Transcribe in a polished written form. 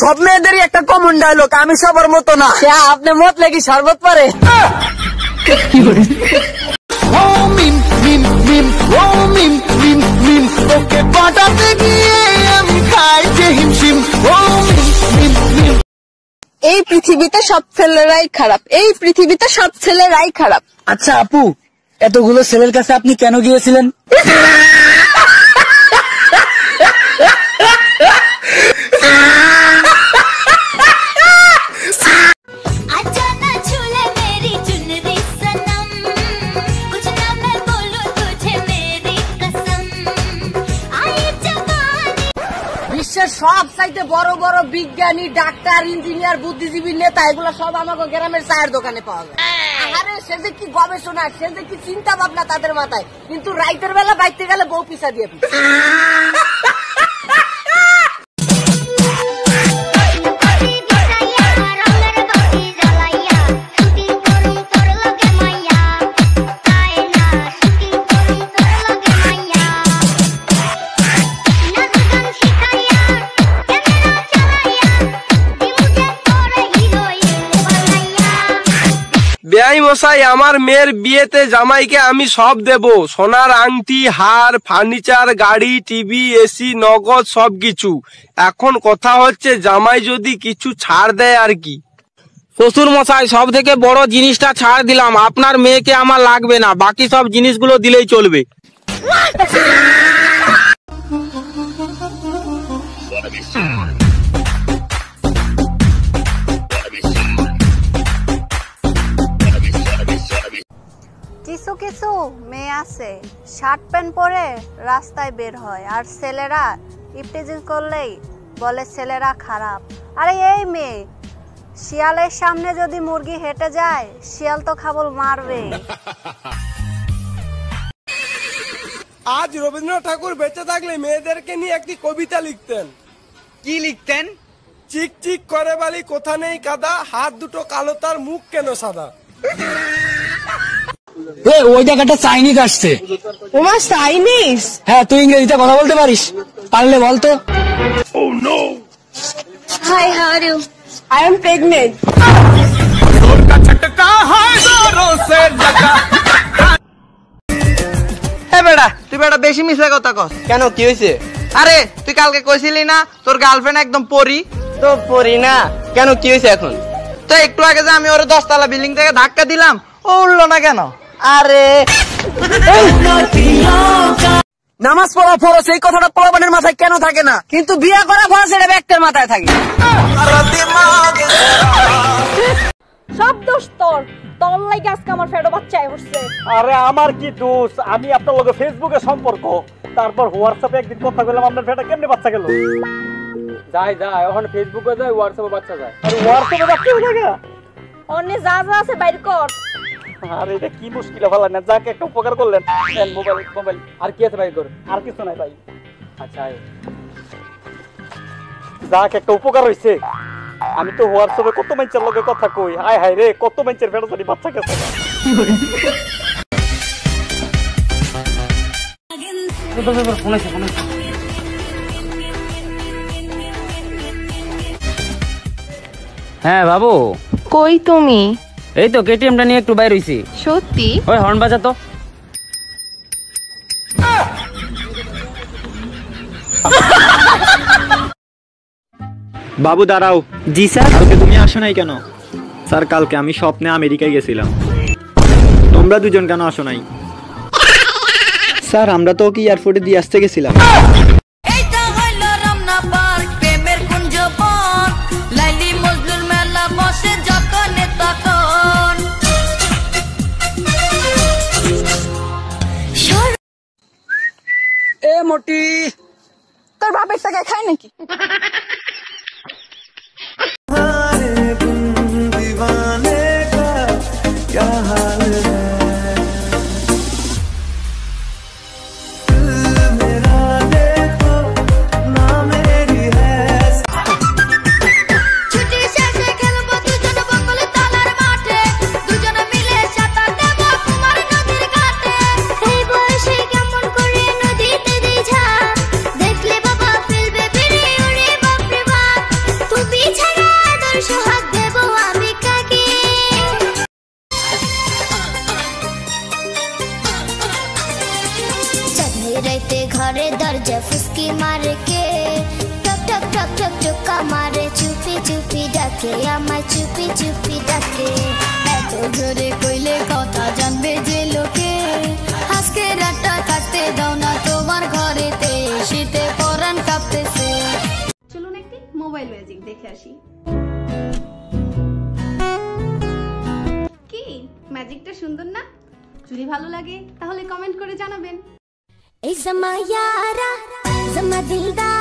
সব মেয়েদেরই একটা common dialogue, আমি সবার মতো না। আপনি মত লাগি শরবত পারে। এই পৃথিবীতে সব ছেলেরাই খারাপ, এই পৃথিবীতে সব ছেলেরাই খারাপ। আচ্ছা আপু, এতগুলো ছেলের কাছে আপনি কেন গিয়েছিলেন? বিশ্বের সব চাইতে বড় বড় বিজ্ঞানী, ডাক্তার, ইঞ্জিনিয়ার, বুদ্ধিজীবী, নেতা এগুলো সব আমাকে গ্রামের চায়ের দোকানে পাওয়া যায়। আরে সে যে কি গবেষণা, সে যে কি চিন্তা ভাবনা তাদের মাথায়, কিন্তু রাইতের বেলা বাইতে গেলে বউ পিছা দিয়ে। বেয়াই মশাই, আমার মেয়ের বিয়েতে জামাইকে আমি সব দেব, সোনার আংটি, হার, ফার্নিচার, গাড়ি, টিভি, এসি, নগদ সবকিছু। এখন কথা হচ্ছে জামাই যদি কিছু ছাড় দেয় আর কি। শ্বশুর মশাই, সব থেকে বড় জিনিসটা ছাড় দিলাম, আপনার মেয়েকে আমার লাগবে না, বাকি সব জিনিসগুলো দিলেই চলবে। কিছু কিছু মেয়ে আছে শার্ট প্যান্ট পরে রাস্তায় বের হয়, আর ছেলেরা ইফটিজিং করলেই বলে ছেলেরা খারাপ। আরে এই মেয়ে, শিয়ালের সামনে যদি মুরগি হেঁটে যায়, শিয়াল তো খাবল মারবে। আজ রবীন্দ্রনাথ ঠাকুর বেঁচে থাকলে মেয়েদেরকে নিয়ে একটি কবিতা লিখতেন। কি লিখতেন? চিক চিক করে বালি কোথা নেই কাদা, হাত দুটো কালো তার মুখ কেন সাদা। ওই জায়গাটা চাইনিজ আসছে। ওমা চাইনিজ? হ্যাঁ, তুই ইংরেজিতে কথা বলতে পারিস? পারলে বলতো। Hi, how are you? I am pregnant. বেটা, তুই বেটা বেশি মিশা কথা কস কেন? কি হয়েছে? আরে তুই কালকে কইছিলি না তোর গার্লফ্রেন্ড একদম পরি? তো পরি না কেন, কি হয়েছে এখন? তো একটু আগে যে আমি ওর 10 তলা বিল্ডিং থেকে ধাক্কা দিলাম, ও উঠলো না কেন? আরে নামাজ পড়া ফরজ, এই কথাটা পোলাপানের মাথায় কেন থাকে না, কিন্তু বিয়ে করা ফরজ এটা ব্যক্তির মাথায় থাকে। সব দোষ তোর, তোর লাগি আজকে আমার ফেডো বাচ্চা হচ্ছে। আরে আমার কি দোষ? আমি আপনার লগে ফেসবুকে সম্পর্ক, তারপর হোয়াটসঅ্যাপে একদিন কথা বললাম, আপনার ফেটা কেমনে বাচ্চা গেল? যাই এখন ফেসবুকে যায়, হোয়াটসঅ্যাপে বাচ্চা যায়। আর হোয়াটসঅ্যাপে বাচ্চা হয়ে গেল, অন্য যা যা আছে বাইর কর। আরে এটা কি মুশকিল ভালো না, যাকে একটা উপকার করলেন। মোবাইল আর কি আছে বাইর কর? আর কিছু নাই ভাই। আচ্ছা, যাকে একটা উপকার হইছে। আমি তো হোয়াটসঅ্যাপে কত মানুষের লগে কথা কই, হায় হায় রে, কত মানুষের ফেটা জানি বাচ্চা গেছে। হ্যাঁ বাবু, কই তুমি? এই তো কেটিএমটা নিয়ে একটু বাইরে হইছি। সত্যি? ওই হর্ন বাজা তো। বাবু দাঁড়াও। জি স্যার। কালকে তুমি আসো নাই কেন? স্যার কালকে আমি স্বপ্নে আমেরিকায় গেছিলাম, তোমরা দুজন কেন আসো নাই? স্যার আমরা তো ওকে এয়ারপোর্টে দিয়ে আসতে গেছিলাম। এ মোটি, তোর বাপের টাকা খায় নাকি? সোহাগ দেব আমি কাকে। চাঁদনি রাইতে ঘরে দরজা ফুসকি মারে কে, টক টক টক টক টোকা মারে, চুপি চুপি ডাকে আমায়, চুপি চুপি ডাকে। এত জোরে কইলে কথা জানবে যে লোকে, আজকে রাতটা কাটতে দাও না তোমার ঘরেতে, শীতে পরাণ কাঁপতেছে। চলুন একটি মোবাইল ম্যাজিক দেখে আসি। কি ম্যাজিকটা সুন্দর না? যদি ভালো লাগে তাহলে কমেন্ট করে জানাবেন। এই জামা ইয়ারা জামা দিলদার